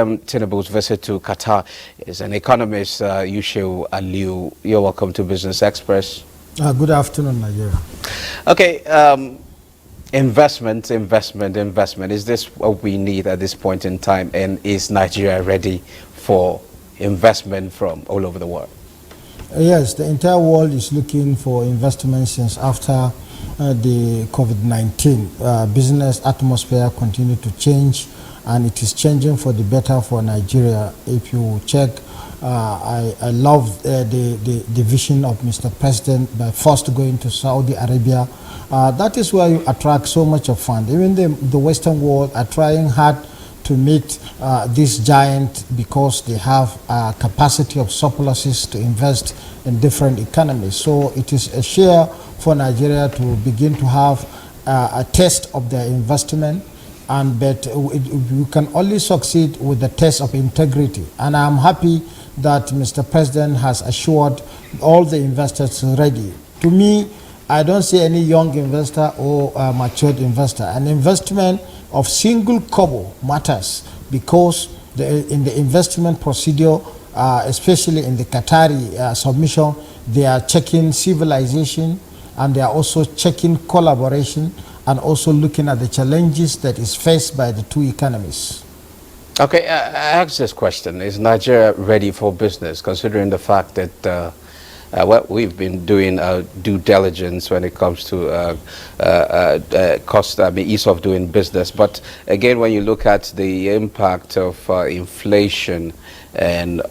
Tinubu's visit to Qatar is an economist, Yusha Aliyu. You're welcome to Business Express. Good afternoon, Nigeria. Okay, investment. Is this what we need at this point in time? And is Nigeria ready for investment from all over the world? Yes, the entire world is looking for investment since after the COVID-19. Business atmosphere continued to change, and it is changing for the better for Nigeria. If you check, I love the vision of Mr. President by first going to Saudi Arabia. That is where you attract so much of fund. Even the Western world are trying hard to meet this giant because they have a capacity of surpluses to invest in different economies. So it is a share for Nigeria to begin to have a test of their investment, but we can only succeed with the test of integrity. And I'm happy that Mr. President has assured all the investors ready. To me, I don't see any young investor or matured investor. An investment of single kobo matters because in the investment procedure, especially in the Qatari submission, they are checking civilization, and they are also checking collaboration, and also looking at the challenges that is faced by the two economies. Okay, I ask this question: is Nigeria ready for business, considering the fact that well, we've been doing due diligence when it comes to ease of doing business. But again, when you look at the impact of inflation and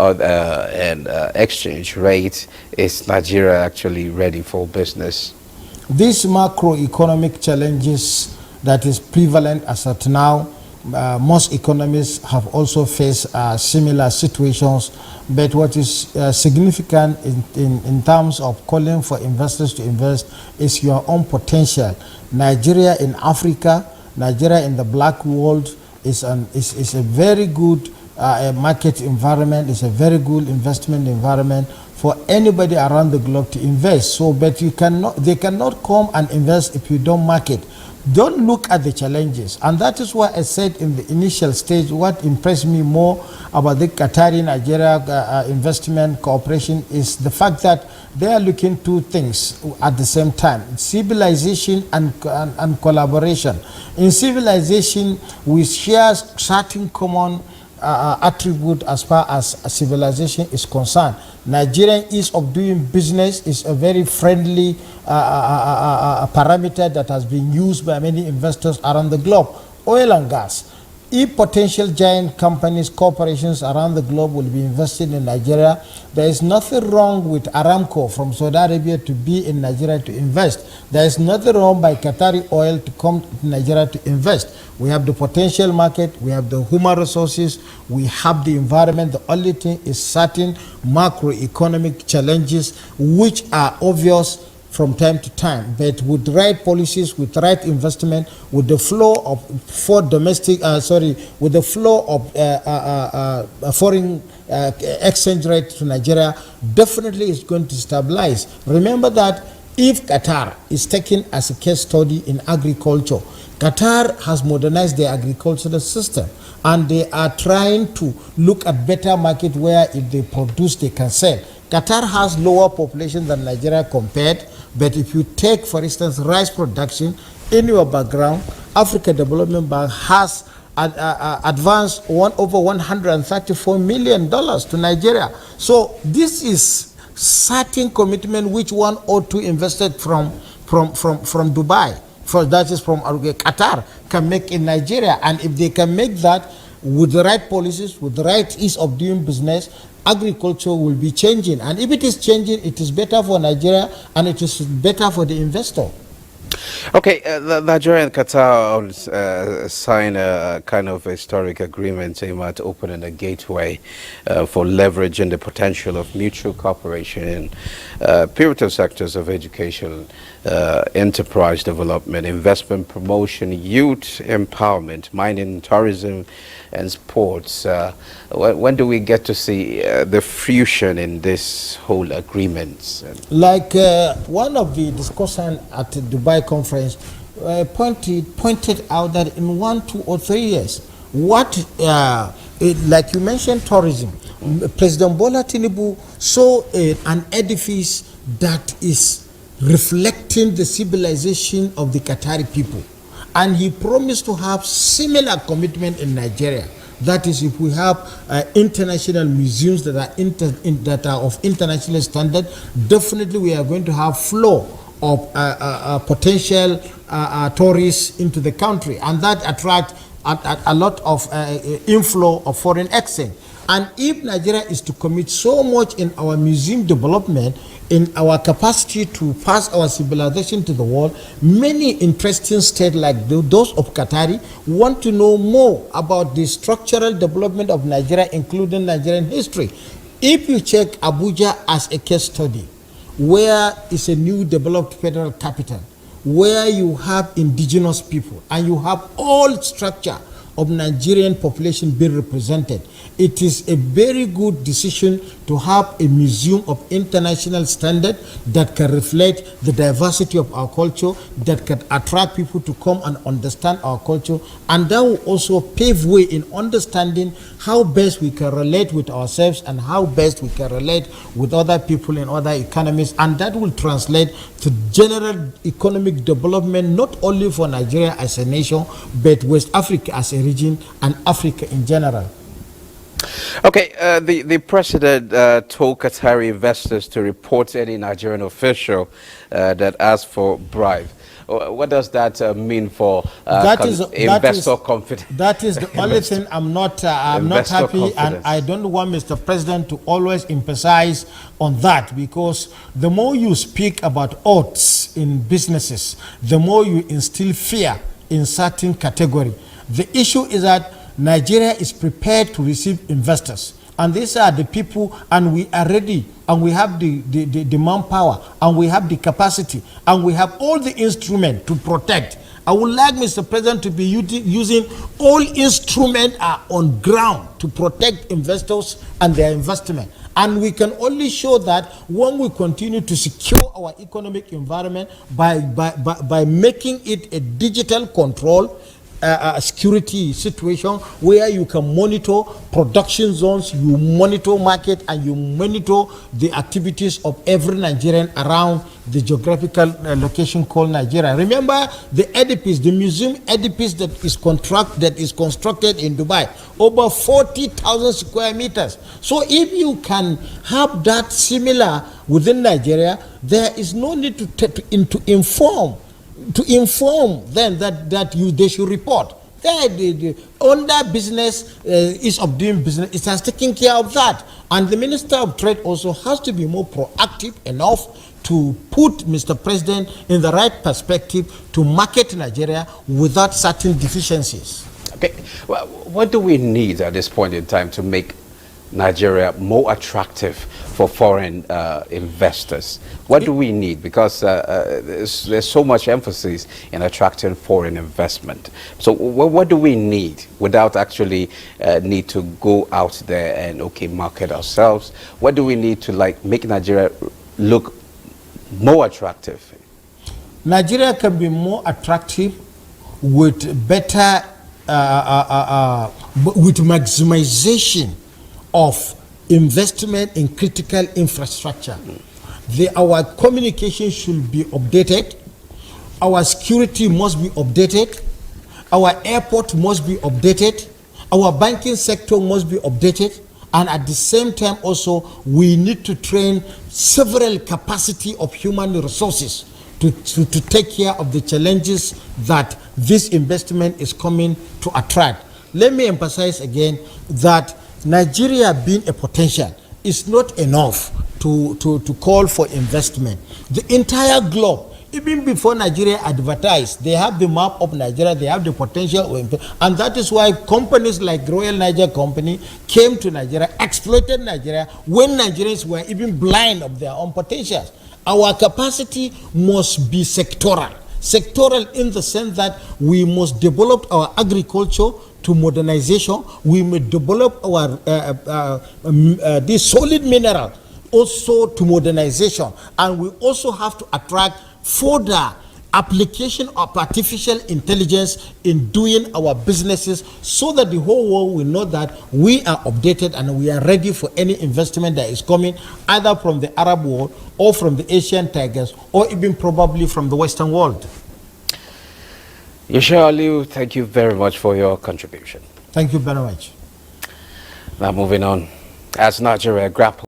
exchange rate, is Nigeria actually ready for business? These macroeconomic challenges that is prevalent as at now, most economies have also faced similar situations, but what is significant in terms of calling for investors to invest is your own potential. Nigeria in Africa, Nigeria in the black world is a very good market environment, is a very good investment environment for anybody around the globe to invest. So, but they cannot come and invest if you don't market. Don't look at the challenges, and that is why I said in the initial stage, what impressed me more about the Qatari-Nigeria investment cooperation is the fact that they are looking two things at the same time: civilization and collaboration. In civilization, we share certain common attribute as far as civilization is concerned. Nigerian ease of doing business is a very friendly parameter that has been used by many investors around the globe. Oil and gas. If potential giant companies, corporations around the globe will be invested in Nigeria, there is nothing wrong with Aramco from Saudi Arabia to be in Nigeria to invest. There is nothing wrong by Qatari oil to come to Nigeria to invest. We have the potential market, we have the human resources, we have the environment. The only thing is certain macroeconomic challenges which are obvious from time to time, but with right policies, with right investment, with the flow of with the flow of foreign exchange rate to Nigeria, definitely is going to stabilize. Remember that if Qatar is taken as a case study in agriculture, Qatar has modernized their agricultural system, and they are trying to look at better market where if they produce, they can sell. Qatar has lower population than Nigeria compared, but if you take, for instance, rice production, in your background, Africa Development Bank has advanced over $134 million to Nigeria. So this is certain commitment which one or two invested from Dubai, that is from Qatar, can make in Nigeria. And if they can make that with the right policies, with the right ease of doing business, agriculture will be changing. And if it is changing, it is better for Nigeria and it is better for the investor. Okay, Nigeria and Qatar signed a kind of historic agreement aimed at opening a gateway for leveraging the potential of mutual cooperation in pivotal sectors of education, enterprise development, investment promotion, youth empowerment, mining, tourism, and sports. When do we get to see the fusion in this whole agreement? Like one of the discussants at the Dubai conference pointed out that in 1, 2, or 3 years, what Like you mentioned, tourism. President Bola Tinubu saw an edifice that is reflecting the civilization of the Qatari people. And he promised to have similar commitment in Nigeria. That is, if we have international museums that are of international standard, definitely we are going to have flow of potential tourists into the country, and that attract a lot of inflow of foreign exchange. And if Nigeria is to commit so much in our museum development, in our capacity to pass our civilization to the world, many interesting states like those of Qatari want to know more about the structural development of Nigeria, including Nigerian history. If you check Abuja as a case study, where is a new developed federal capital, where you have indigenous people and you have all structure of Nigerian population being represented, it is a very good decision to have a museum of international standard that can reflect the diversity of our culture, that can attract people to come and understand our culture, and that will also pave way in understanding how best we can relate with ourselves and how best we can relate with other people in other economies, and that will translate to general economic development, not only for Nigeria as a nation, but West Africa as a region and Africa in general. Okay, the president told Qatari investors to report any Nigerian official that asked for bribe. What does that mean for investor confidence? That is the only thing I'm not happy, and I don't want Mr. President to always emphasize on that, because the more you speak about odds in businesses, the more you instill fear in certain category. The issue is that Nigeria is prepared to receive investors, and these are the people, and we are ready, and we have the manpower, and we have the capacity, and we have all the instruments to protect. I would like Mr. President to be using all instruments on ground to protect investors and their investment. And we can only show that when we continue to secure our economic environment by making it a digital control security situation where you can monitor production zones, you monitor market, and you monitor the activities of every Nigerian around the geographical location called Nigeria. Remember the edifice, the museum edifice that is constructed in Dubai, over 40,000 square meters. So if you can have that similar within Nigeria, there is no need to inform them that they should report. Under business is of doing business, it has taken care of that. And the Minister of Trade also has to be more proactive enough to put Mr. President in the right perspective to market Nigeria without certain deficiencies. Okay, well, what do we need at this point in time to make Nigeria more attractive for foreign investors? What do we need? Because there's so much emphasis in attracting foreign investment. So what do we need without actually need to go out there and market ourselves? What do we need to make Nigeria look more attractive? Nigeria can be more attractive with better with maximization of investment in critical infrastructure. Our communication should be updated, our security must be updated, our airport must be updated, our banking sector must be updated, and at the same time also we need to train several capacity of human resources to take care of the challenges that this investment is coming to attract. Let me emphasize again that Nigeria being a potential is not enough to call for investment. The entire globe, even before Nigeria advertised, they have the map of Nigeria, they have the potential, and that is why companies like Royal Niger Company came to Nigeria, exploited Nigeria when Nigerians were even blind of their own potentials. Our capacity must be sectoral. Sectoral in the sense that we must develop our agriculture to modernization, we may develop our this solid mineral also to modernization, and we also have to attract further application of artificial intelligence in doing our businesses, so that the whole world will know that we are updated and we are ready for any investment that is coming, either from the Arab world or from the Asian tigers, or even probably from the Western world. Yusha, Aliyu, thank you very much for your contribution. Thank you very much. Now moving on, as Nigeria grapples